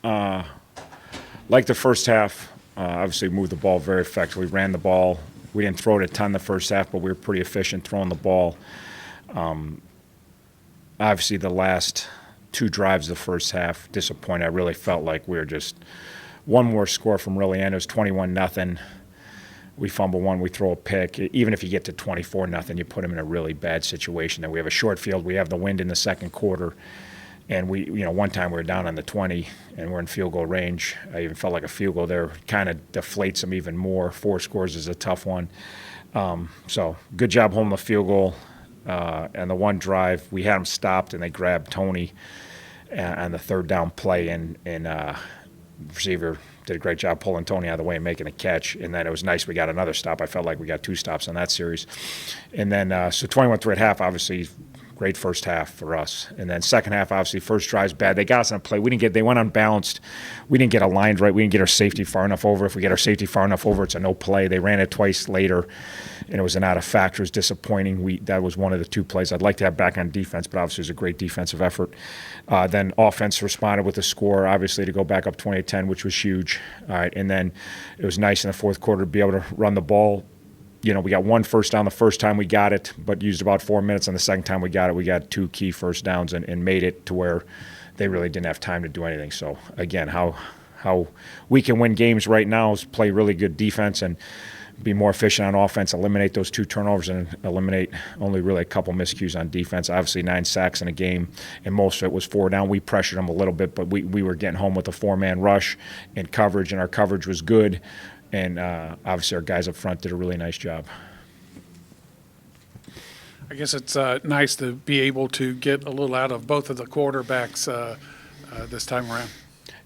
Like the first half, obviously moved the ball very effectively, ran the ball. We didn't throw it a ton the first half, but we were pretty efficient throwing the ball. Obviously, the last two drives of the first half, disappointed. I really felt like we were just one more score from really end. It was 21-0. We fumble one, we throw a pick. Even if you get to 24-0, you put them in a really bad situation. Then we have a short field. We have the wind in the second quarter. And one time we were down on the 20 and we're in field goal range. I even felt like a field goal there kind of deflates them even more. 4 scores is a tough one. So good job holding the field goal. And the one drive, we had them stopped and they grabbed Tony on the third down play. And receiver did a great job pulling Tony out of the way and making a catch. And then it was nice we got another stop. I felt like we got 2 stops on that series. And then so 21-3 at half, obviously great first half for us. And then second half, obviously, first drive's bad. They got us on a play. They went unbalanced. We didn't get aligned right. We didn't get our safety far enough over. If we get our safety far enough over, it's a no play. They ran it twice later, and it was an out of factor. It was disappointing. That was one of the 2 plays I'd like to have back on defense, but obviously it was a great defensive effort. Then offense responded with a score, obviously, to go back up 28-10, which was huge. All right, and then it was nice in the fourth quarter to be able to run the ball. We got 1 first down the first time we got it, but used about 4 minutes. And the second time we got it, we got 2 key first downs and made it to where they really didn't have time to do anything. So, again, how we can win games right now is play really good defense and be more efficient on offense, eliminate those 2 turnovers, and eliminate only really a couple miscues on defense. Obviously, 9 sacks in a game, and most of it was 4 down. We pressured them a little bit, but we were getting home with a 4-man rush and coverage, and our coverage was good. And obviously our guys up front did a really nice job. I guess it's nice to be able to get a little out of both of the quarterbacks this time around.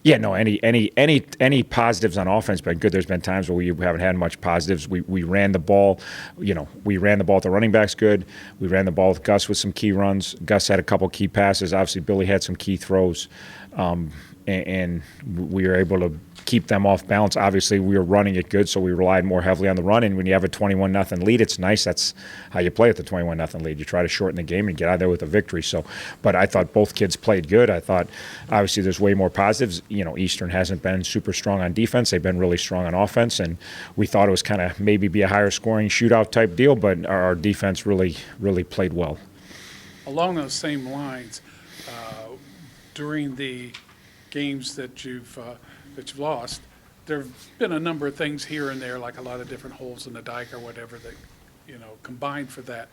Yeah, no, any positives on offense been good. There's been times where we haven't had much positives. We ran the ball, we ran the ball with the running backs good. We ran the ball with Gus with some key runs. Gus had a couple key passes. Obviously, Billy had some key throws. And we were able to keep them off balance. Obviously, we were running it good, so we relied more heavily on the run. And when you have a 21-0 lead, it's nice. That's how you play at the 21-0 lead. You try to shorten the game and get out there with a victory. So, but I thought both kids played good. I thought, obviously, there's way more positives. Eastern hasn't been super strong on defense. They've been really strong on offense, and we thought it was kind of maybe be a higher scoring shootout type deal, but our defense really, really played well. Along those same lines, during the games that you've lost, there have been a number of things here and there, like a lot of different holes in the dike or whatever that combined for that.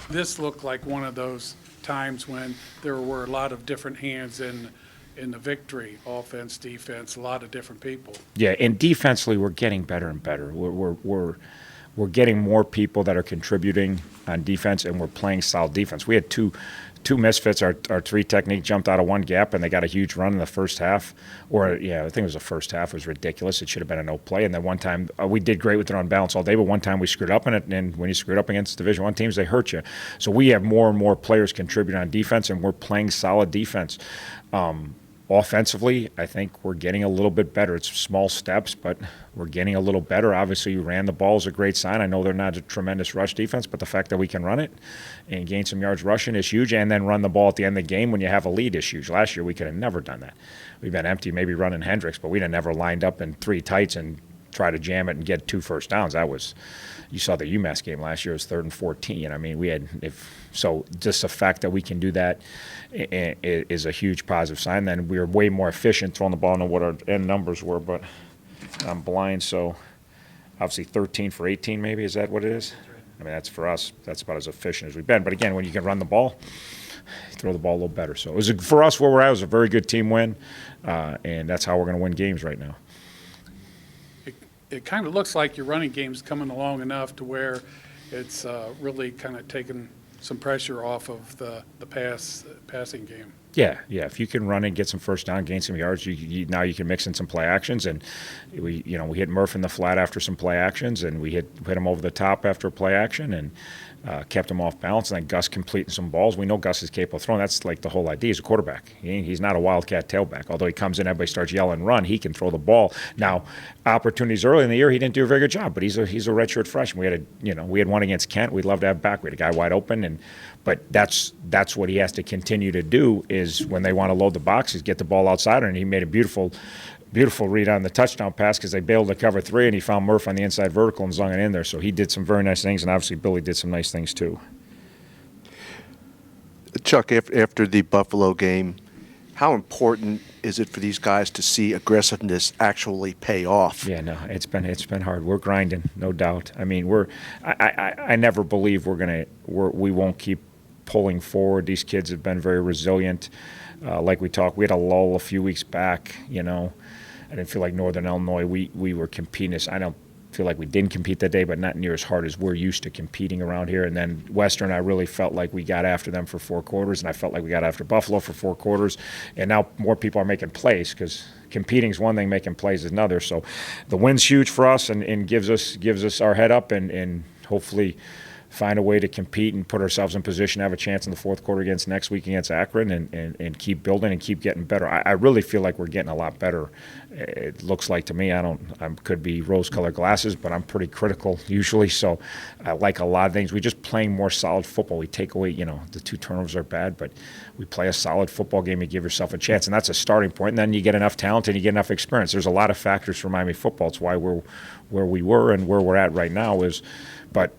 This looked like one of those times when there were a lot of different hands in the victory, offense, defense, a lot of different people. Yeah, and defensively we're getting better and better. We're getting more people that are contributing on defense, and we're playing solid defense. We had two misfits. Our 3 technique jumped out of 1 gap, and they got a huge run in the first half. I think it was the first half. It was ridiculous. It should have been a no play. And then one time we did great with it on balance all day, but one time we screwed up in it. And when you screwed up against Division I teams, they hurt you. So we have more and more players contributing on defense, and we're playing solid defense. Offensively, I think we're getting a little bit better. It's small steps, but we're getting a little better. Obviously, you ran the ball is a great sign. I know they're not a tremendous rush defense, but the fact that we can run it and gain some yards rushing is huge, and then run the ball at the end of the game when you have a lead is huge. Last year, we could have never done that. We've been empty, maybe running Hendricks, but we'd have never lined up in 3 tights and try to jam it and get 2 first downs. You saw the UMass game last year. It was 3rd and 14. I mean, so just the fact that we can do that is a huge positive sign. Then we were way more efficient throwing the ball than what our end numbers were, but I'm blind, so obviously 13 for 18 maybe. Is that what it is? I mean, that's for us. That's about as efficient as we've been. But again, when you can run the ball, you throw the ball a little better. So for us, where we're at, it was a very good team win, and that's how we're going to win games right now. It kind of looks like your running game's coming along enough to where it's really kind of taken some pressure off of the passing game. Yeah. If you can run and get some first down, gain some yards, now you can mix in some play actions. And we hit Murph in the flat after some play actions, and we hit him over the top after a play action, and kept him off balance. And then Gus completing some balls. We know Gus is capable of throwing. That's like the whole idea. He's a quarterback. He's not a wildcat tailback. Although he comes in, everybody starts yelling, "Run!" He can throw the ball. Now, opportunities early in the year, he didn't do a very good job. But he's a redshirt freshman. We had one against Kent. We'd love to have back. We had a guy wide open and But that's what he has to continue to do is when they want to load the boxes, get the ball outside. And he made a beautiful read on the touchdown pass because they bailed to cover 3, and he found Murph on the inside vertical and zung it in there. So he did some very nice things, and obviously Billy did some nice things too. Chuck, after the Buffalo game, how important is it for these guys to see aggressiveness actually pay off? Yeah, no, it's been hard. We're grinding, no doubt. I mean, I never believe we won't keep pulling forward. These kids have been very resilient. Like we talked, we had a lull a few weeks back. I didn't feel like Northern Illinois. We were competing. I don't feel like we didn't compete that day, but not near as hard as we're used to competing around here. And then Western, I really felt like we got after them for 4 quarters, and I felt like we got after Buffalo for 4 quarters. And now more people are making plays because competing is one thing, making plays is another. So the win's huge for us and gives us our head up and hopefully find a way to compete and put ourselves in position to have a chance in the 4th quarter against next week against Akron and keep building and keep getting better. I really feel like we're getting a lot better. It looks like to me, I could be rose-colored glasses, but I'm pretty critical usually. So I like a lot of things. We're just playing more solid football. We take away, the 2 turnovers are bad, but we play a solid football game and give yourself a chance. And that's a starting point. And then you get enough talent and you get enough experience. There's a lot of factors for Miami football. It's why we're where we were and where we're at right now but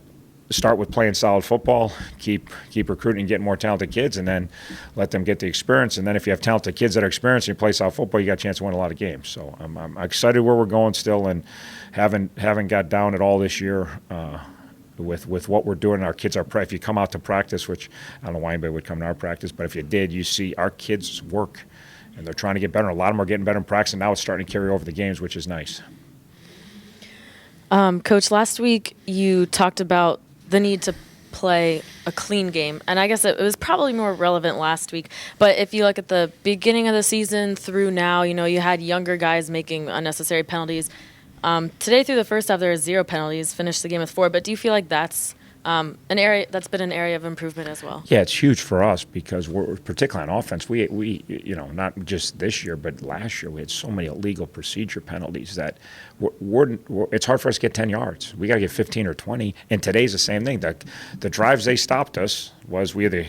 start with playing solid football, keep recruiting and getting more talented kids, and then let them get the experience. And then if you have talented kids that are experienced and you play solid football, you got a chance to win a lot of games. So I'm excited where we're going still, and haven't got down at all this year with what we're doing. Our kids are if you come out to practice, which I don't know why anybody would come to our practice, but if you did, you see our kids work, and they're trying to get better. A lot of them are getting better in practice, and now it's starting to carry over the games, which is nice. Coach, last week you talked about the need to play a clean game, and I guess it was probably more relevant last week. But if you look at the beginning of the season through now, you had younger guys making unnecessary penalties. Today through the first half, there were 0 penalties, finished the game with 4. But do you feel like that's an area that's been an area of improvement as well? Yeah, it's huge for us because we're particularly on offense. We not just this year, but last year we had so many illegal procedure penalties that it's hard for us to get 10 yards. We got to get 15 or 20. And today's the same thing. The drives they stopped us was we either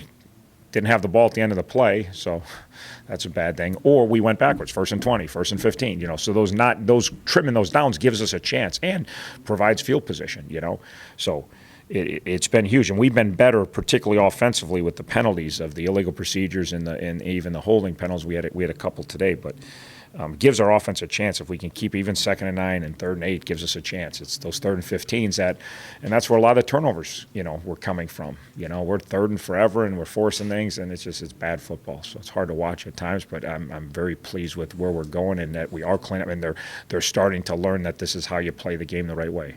didn't have the ball at the end of the play, so that's a bad thing, or we went backwards, 1st and 20, 1st and 15. So those trimming those downs gives us a chance and provides field position. So. It's been huge, and we've been better, particularly offensively, with the penalties of the illegal procedures and even the holding penalties. We had a couple today, but gives our offense a chance if we can keep even 2nd and 9 and 3rd and 8. Gives us a chance. It's those 3rd and 15s and that's where a lot of the turnovers were coming from. We're 3rd and forever, and we're forcing things, and it's bad football. So it's hard to watch at times, but I'm very pleased with where we're going and that we are cleaning up, and they're starting to learn that this is how you play the game the right way.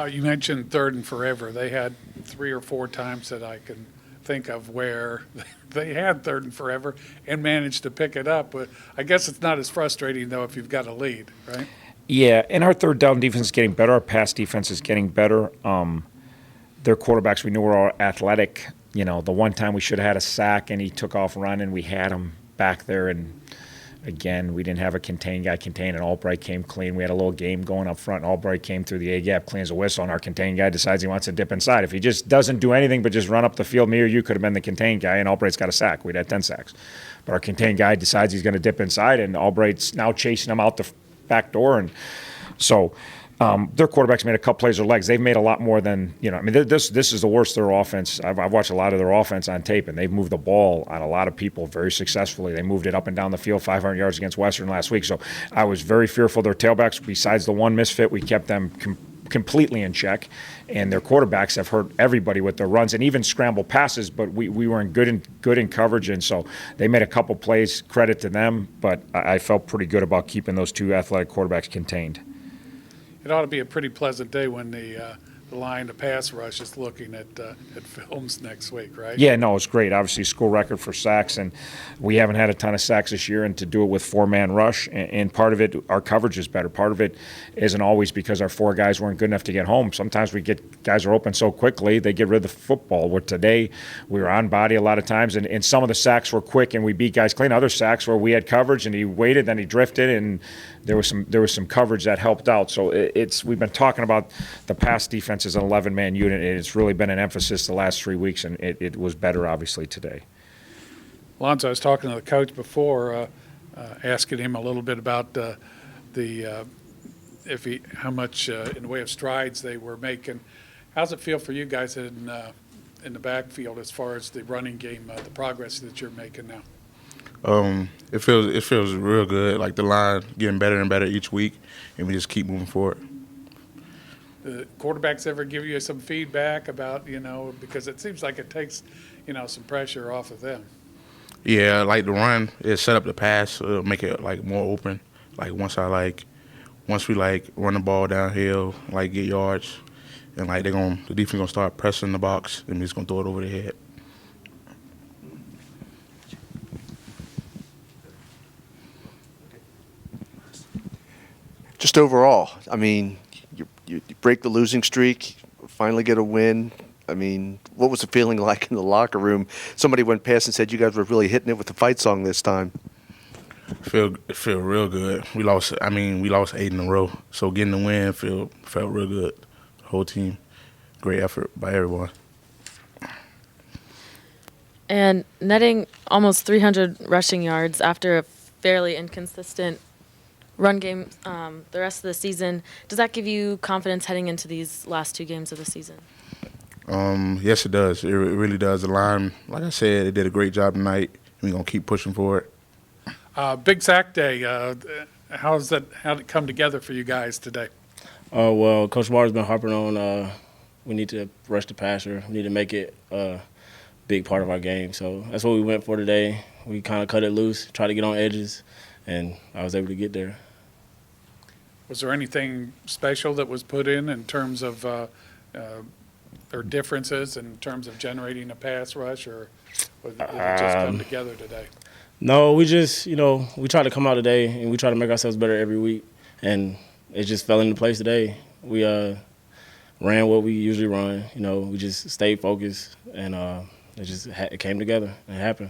You mentioned 3rd and forever. They had 3 or 4 times that I can think of where they had 3rd and forever and managed to pick it up. But I guess it's not as frustrating, though, if you've got a lead, right? Yeah, and our 3rd down defense is getting better. Our pass defense is getting better. Their quarterbacks, we knew were all athletic. The one time we should have had a sack and he took off running, we had him back there, and again, we didn't have a contained guy contain, and Albright came clean. We had a little game going up front, and Albright came through the A-gap, clean as a whistle, and our contained guy decides he wants to dip inside. If he just doesn't do anything but just run up the field, me or you could have been the contained guy, and Albright's got a sack. We'd had 10 sacks. But our contained guy decides he's going to dip inside, and Albright's now chasing him out the back door. And so their quarterbacks made a couple plays with their legs. They've made a lot more than, this is the worst of their offense. I've watched a lot of their offense on tape, and they've moved the ball on a lot of people very successfully. They moved it up and down the field 500 yards against Western last week. So I was very fearful of their tailbacks. Besides the one misfit, we kept them completely in check, and their quarterbacks have hurt everybody with their runs and even scramble passes, but we were good in coverage, and so they made a couple plays, credit to them, but I felt pretty good about keeping those 2 athletic quarterbacks contained. It ought to be a pretty pleasant day when the line to pass rush is looking at films next week, right? Yeah, no, it's great. Obviously, school record for sacks, and we haven't had a ton of sacks this year, and to do it with 4-man rush, and part of it, our coverage is better. Part of it isn't always because our 4 guys weren't good enough to get home. Sometimes we get guys are open so quickly, they get rid of the football. Where today, we were on body a lot of times, and some of the sacks were quick, and we beat guys clean. Other sacks where we had coverage, and he waited, then he drifted, and there was some coverage that helped out. So we've been talking about the pass defense defense as an 11-man unit. It's really been an emphasis the last 3 weeks, and it was better, obviously, today. Alonzo, I was talking to the coach before, asking him a little bit about how much in the way of strides they were making. How's it feel for you guys in the backfield as far as the running game, the progress that you're making now? It feels real good. Like the line getting better and better each week, and we just keep moving forward. The quarterbacks ever give you some feedback about, because it seems like it takes, some pressure off of them. Yeah, like the run, it set up the pass, it'll make it like more open. Like once we run the ball downhill, like get yards, and like the defense gonna start pressing the box, and we're just gonna throw it over the head. Just overall, I mean, you break the losing streak, finally get a win. I mean, what was the feeling like in the locker room? Somebody went past and said you guys were really hitting it with the fight song this time. Feel real good. We lost 8 in a row, so getting the win felt real good. The whole team, great effort by everyone. And netting almost 300 rushing yards after a fairly inconsistent run game the rest of the season, does that give you confidence heading into these last 2 games of the season? Yes, it does. It really does. The line, like I said, it did a great job tonight, and we're going to keep pushing for it. Big sack day. How'd it come together for you guys today? Oh, well, Coach Marr's been harping on we need to rush the passer. We need to make it a big part of our game. So that's what we went for today. We kind of cut it loose, tried to get on edges, and I was able to get there. Was there anything special that was put in terms of or differences in terms of generating a pass rush, or did it just come together today? No, we just, we try to come out today, and we try to make ourselves better every week, and it just fell into place today. We ran what we usually run. We just stayed focused, and it came together and it happened.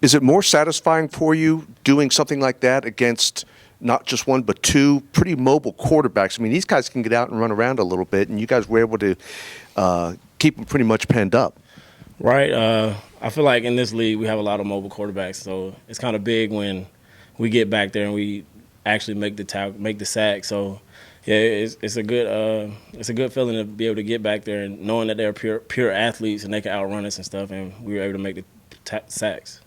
Is it more satisfying for you doing something like that against not just one but 2 pretty mobile quarterbacks? I mean, these guys can get out and run around a little bit, and you guys were able to keep them pretty much penned up. Right. I feel like in this league we have a lot of mobile quarterbacks, so it's kind of big when we get back there and we actually make the sack. So yeah, it's a good feeling to be able to get back there and knowing that they're pure athletes and they can outrun us and stuff, and we were able to make the sacks.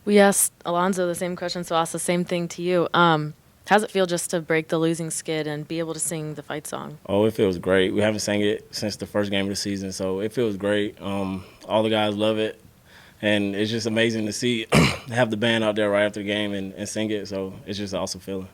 We asked Alonzo the same question, so I'll ask the same thing to you. How's it feel just to break the losing skid and be able to sing the fight song? Oh, it feels great. We haven't sang it since the first game of the season, so it feels great. All the guys love it, and it's just amazing to see have the band out there right after the game and sing it, so it's just an awesome feeling.